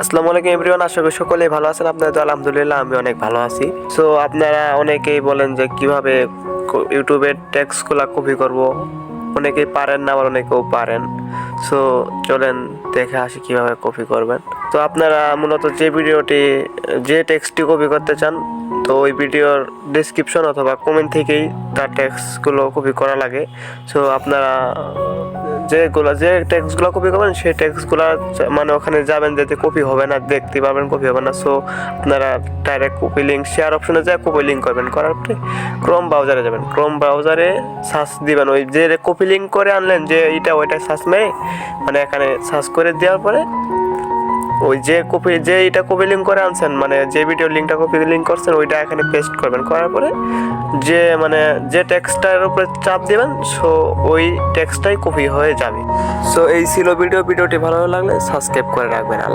আসসালামু আলাইকুম এভরিওয়ান, আশা করি সকলেই ভালো আছেন। আপনাদের তো আলহামদুলিল্লাহ আমি অনেক ভালো আছি। সো আপনারা অনেকেই বলেন যে কিভাবে ইউটিউবের টেক্সটগুলো কপি করব। অনেকেই পারেন না, আবার অনেকেও পারেন। সো চলেন দেখে আসি কিভাবে কপি করবেন। তো আপনারা মূলত যে টেক্সটটি কপি করতে চান, তো ওই ভিডিওর ডেসক্রিপশন অথবা কমেন্ট থেকেই তার টেক্সটগুলো কপি করা লাগে। সো আপনারা যে টেক্সটগুলো কপি করবেন সেই টেক্সটগুলো মানে ওখানে যাবেন, যেতে কপি হবে না, দেখতে পাবেন কপি হবে না। সো আপনারা ডাইরেক্ট কপি লিঙ্ক শেয়ার অপশনে যায় কপি লিঙ্ক করবেন। করার পরে ক্রোম ব্রাউজারে যাবেন, ক্রোম ব্রাউজারে সার্চ দিবেন ওই যে কপি লিঙ্ক করে আনলেন, যে এইটা ওইটা সার্চ মেরে মানে এখানে সার্চ করে দেওয়ার পরে ওই যে এটা কপি লিঙ্ক করে আনছেন, মানে যে ভিডিও লিঙ্কটা কপি লিঙ্ক করছেন ওইটা এখানে পেস্ট করবেন। করার পরে যে টেক্সটটার উপরে চাপ দিবেন, সো ওই টেক্সটটাই কপি হয়ে যাবে। সো এই ছিল ভিডিওটি ভালো লাগলে সাবস্ক্রাইব করে রাখবেন।